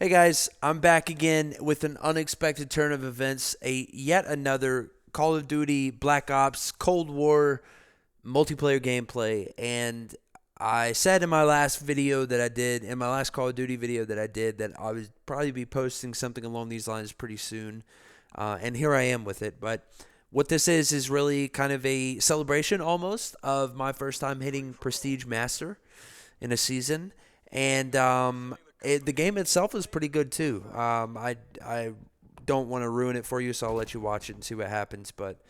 Hey guys, I'm back again with an unexpected turn of events, a yet another Call of Duty Black Ops Cold War multiplayer gameplay. And I said in my last video that I did, in my last Call of Duty video that I did, that I would probably be posting something along these lines pretty soon. And here I am with it. But what this is really kind of a celebration almost of my first time hitting Prestige Master in a season. And the game itself is pretty good too. I don't want to ruin it for you, so I'll let you watch it and see what happens. But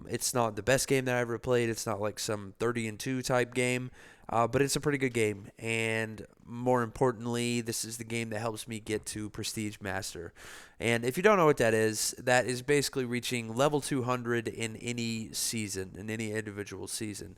it's not the best game that I ever played. It's not like some 30-2 type game, but it's a pretty good game. And more importantly, this is the game that helps me get to Prestige Master. And if you don't know what that is basically reaching level 200 in any season, in any individual season.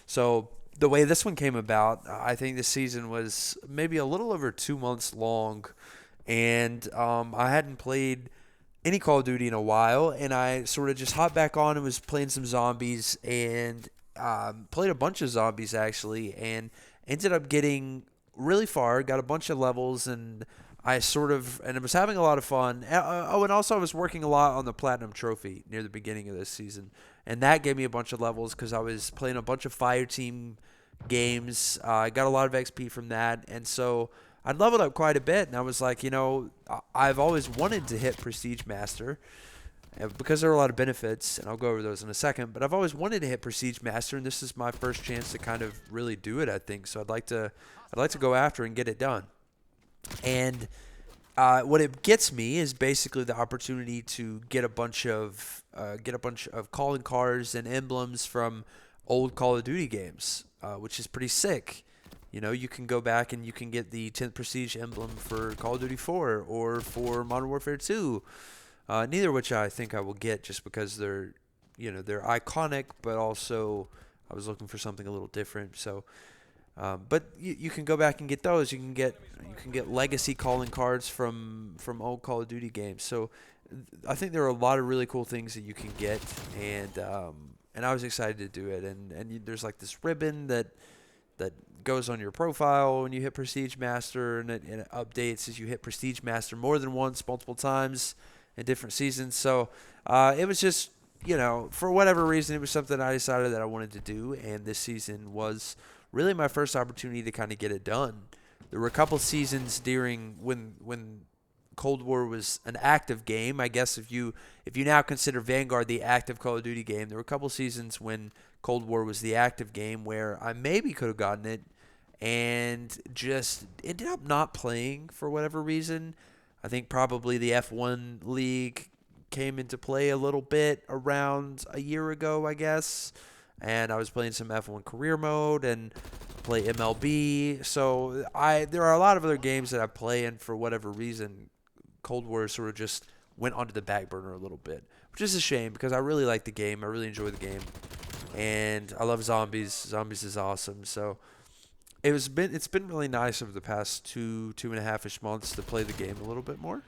So the way this one came about, I think the season was maybe a little over 2 months long, and I hadn't played any Call of Duty in a while, and I sort of just hopped back on and was playing some zombies, and played a bunch of zombies actually, and ended up getting really far, got a bunch of levels, and I was having a lot of fun. Oh, and also I was working a lot on the Platinum Trophy near the beginning of this season, and that gave me a bunch of levels because I was playing a bunch of Fire Team games. I got a lot of XP from that, and so I leveled up quite a bit. And I was like, I've always wanted to hit Prestige Master because there are a lot of benefits, and I'll go over those in a second. But I've always wanted to hit Prestige Master, and this is my first chance to kind of really do it, I think. So I'd like to go after and get it done. And what it gets me is basically the opportunity to get a bunch of calling cards and emblems from old Call of Duty games, which is pretty sick. You can go back and you can get the 10th Prestige emblem for Call of Duty 4 or for Modern Warfare 2. Neither of which I think I will get just because they're iconic, but also I was looking for something a little different. So but you can go back and get those. You can get legacy calling cards from old Call of Duty games. So I think there are a lot of really cool things that you can get, and I was excited to do it. There's like this ribbon that goes on your profile when you hit Prestige Master, and it updates as you hit Prestige Master more than once, multiple times in different seasons. So it was just for whatever reason, it was something I decided that I wanted to do, and this season was really my first opportunity to kind of get it done. There were a couple seasons during when Cold War was an active game. I guess if you now consider Vanguard the active Call of Duty game, there were a couple seasons when Cold War was the active game where I maybe could have gotten it and just ended up not playing for whatever reason. I think probably the F1 League came into play a little bit around a year ago, I guess. And I was playing some F1 career mode and play MLB. So there are a lot of other games that I play, and for whatever reason, Cold War sort of just went onto the back burner a little bit, which is a shame because I really like the game. I really enjoy the game, and I love zombies. Zombies is awesome. So it's been really nice over the past 2.5-ish months to play the game a little bit more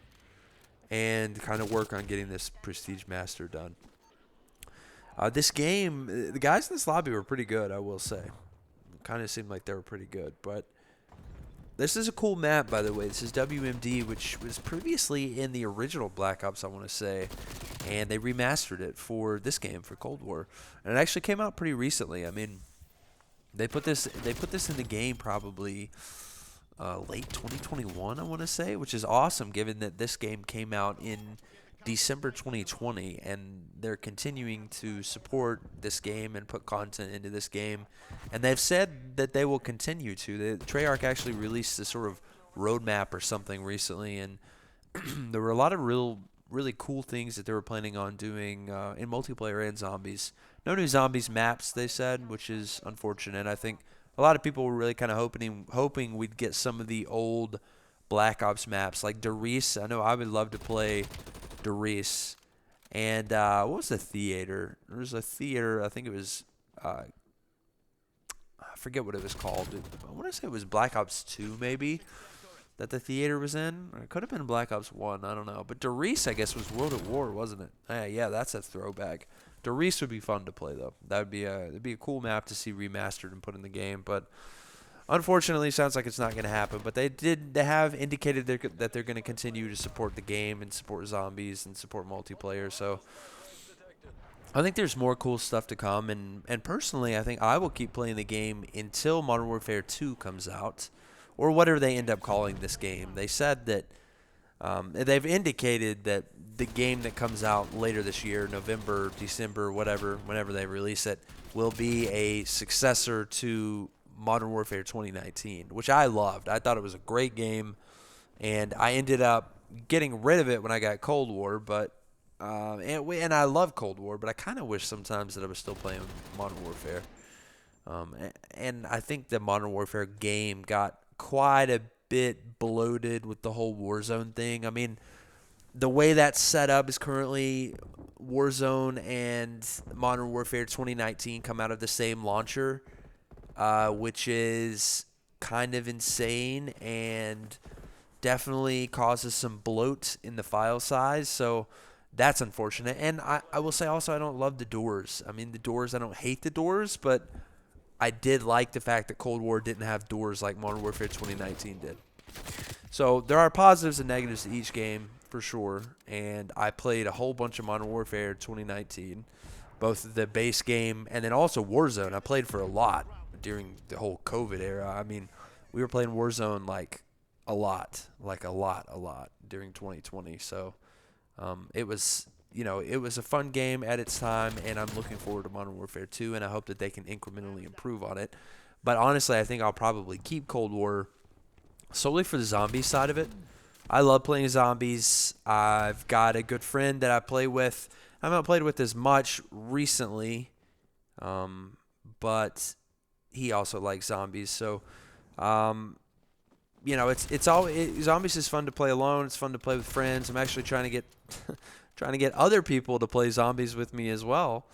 and kind of work on getting this Prestige Master done. This game, the guys in this lobby were pretty good, I will say. Kind of seemed like they were pretty good, but this is a cool map, by the way. This is WMD, which was previously in the original Black Ops, I want to say, and they remastered it for this game, for Cold War, and it actually came out pretty recently. I mean, they put this in the game probably late 2021, I want to say, which is awesome given that this game came out in December 2020, and they're continuing to support this game and put content into this game, and they've said that they will continue to. Treyarch actually released a sort of roadmap or something recently, and there were a lot of really cool things that they were planning on doing in multiplayer and zombies. No new zombies maps, they said, which is unfortunate. I think a lot of people were really kind of hoping we'd get some of the old Black Ops maps, like Der Riese. I know I would love to play Der Riese. And what was the theater? There was a theater, I think it was, I forget what it was called. I want to say it was Black Ops 2, maybe, that the theater was in. Or it could have been Black Ops 1, I don't know. But Der Riese, I guess, was World at War, wasn't it? Yeah, that's a throwback. Der Riese would be fun to play, though. That'd be a cool map to see remastered and put in the game. But unfortunately, sounds like it's not going to happen. But they have indicated that they're going to continue to support the game and support zombies and support multiplayer. So I think there's more cool stuff to come. And personally, I think I will keep playing the game until Modern Warfare 2 comes out, or whatever they end up calling this game. They said that they've indicated that the game that comes out later this year, November, December, whatever, whenever they release it, will be a successor to Modern Warfare 2019, which I loved. I thought it was a great game, and I ended up getting rid of it when I got Cold War, but and I love Cold War, but I kind of wish sometimes that I was still playing Modern Warfare. And I think the Modern Warfare game got quite a bit bloated with the whole Warzone thing. I mean, the way that's set up is currently Warzone and Modern Warfare 2019 come out of the same launcher, which is kind of insane and definitely causes some bloat in the file size. So that's unfortunate. And I will say also I don't love the doors. I mean, the doors, I don't hate the doors, but I did like the fact that Cold War didn't have doors like Modern Warfare 2019 did. So there are positives and negatives to each game for sure. And I played a whole bunch of Modern Warfare 2019, both the base game and then also Warzone. I played for a lot during the whole COVID era. I mean, we were playing Warzone like a lot during 2020. So it was, it was a fun game at its time, and I'm looking forward to Modern Warfare 2, and I hope that they can incrementally improve on it. But honestly, I think I'll probably keep Cold War solely for the zombie side of it. I love playing zombies. I've got a good friend that I play with. I haven't played with as much recently, but he also likes zombies. So, zombies is fun to play alone. It's fun to play with friends. I'm actually trying to get other people to play zombies with me as well.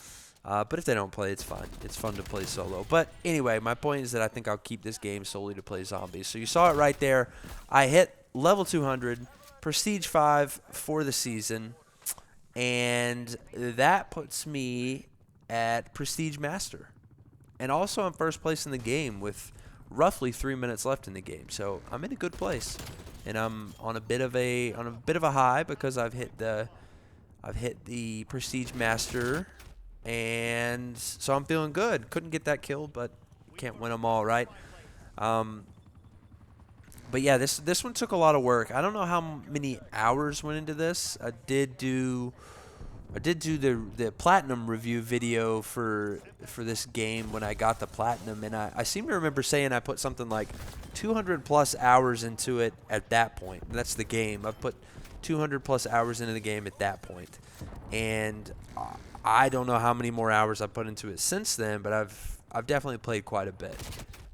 But if they don't play, it's fine. It's fun to play solo. But anyway, my point is that I think I'll keep this game solely to play zombies. So you saw it right there. I hit level 200, Prestige 5 for the season, and that puts me at Prestige Master. And also in first place in the game with roughly 3 minutes left in the game. So I'm in a good place. And I'm on a bit of a high because I've hit the Prestige Master, and so I'm feeling good. Couldn't get that kill, but can't win them all, right? But yeah, this one took a lot of work. I don't know how many hours went into this. I did do the platinum review video for this game when I got the platinum, and I seem to remember saying I put something like 200 plus hours into it at that point. And that's the game. I've put 200 plus hours into the game at that point, and I don't know how many more hours I've put into it since then, but I've definitely played quite a bit.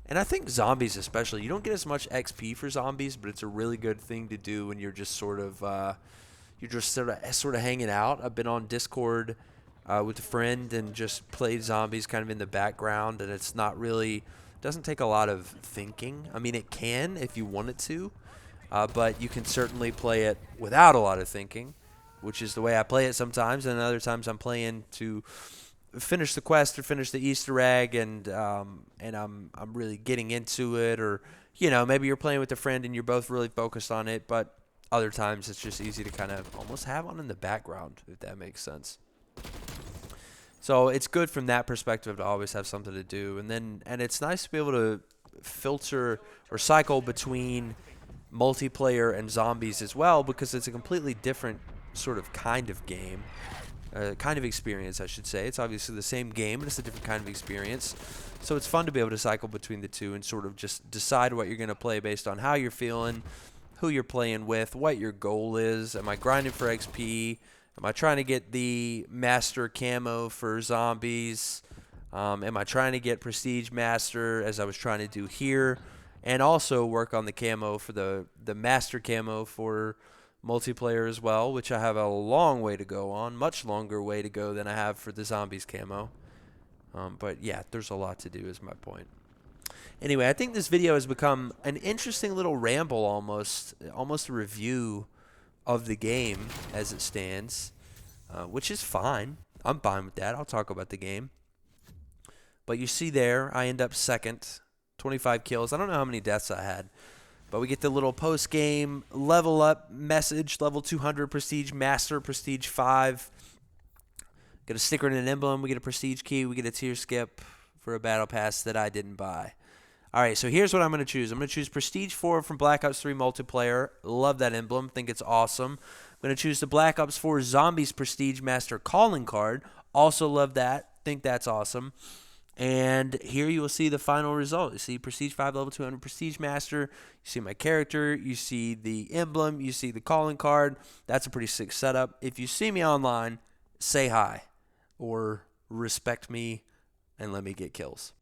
And I think zombies especially, you don't get as much XP for zombies, but it's a really good thing to do when you're just sort of hanging out. I've been on Discord with a friend and just played zombies kind of in the background, and it's not really doesn't take a lot of thinking. I mean, it can if you want it to, but you can certainly play it without a lot of thinking, which is the way I play it sometimes, and other times I'm playing to finish the quest or finish the Easter egg, and I'm really getting into it, or maybe you're playing with a friend and you're both really focused on it, but other times it's just easy to kind of almost have on in the background, if that makes sense. So it's good from that perspective to always have something to do, and it's nice to be able to filter or cycle between multiplayer and zombies as well, because it's a completely different sort of kind of game. Kind of experience, I should say. It's obviously the same game, but it's a different kind of experience. So it's fun to be able to cycle between the two and sort of just decide what you're going to play based on how you're feeling, who you're playing with, what your goal is. Am I grinding for XP? Am I trying to get the master camo for zombies? Am I trying to get Prestige Master, as I was trying to do here, and also work on the camo for the master camo for multiplayer as well, which I have a long way to go on, much longer way to go than I have for the zombies camo. But yeah, there's a lot to do is my point. Anyway, I think this video has become an interesting little ramble, almost a review of the game as it stands, which is fine. I'm fine with that. I'll talk about the game. But you see there, I end up second, 25 kills. I don't know how many deaths I had. But we get the little post-game level up message, level 200 Prestige Master, Prestige 5. Get a sticker and an emblem. We get a Prestige key. We get a tier skip for a battle pass that I didn't buy. All right, so here's what I'm going to choose. I'm going to choose Prestige 4 from Black Ops 3 multiplayer. Love that emblem. Think it's awesome. I'm going to choose the Black Ops 4 Zombies Prestige Master calling card. Also love that. Think that's awesome. And here you will see the final result. You see Prestige 5 level 200 Prestige Master. You see my character. You see the emblem. You see the calling card. That's a pretty sick setup. If you see me online, say hi or respect me and let me get kills.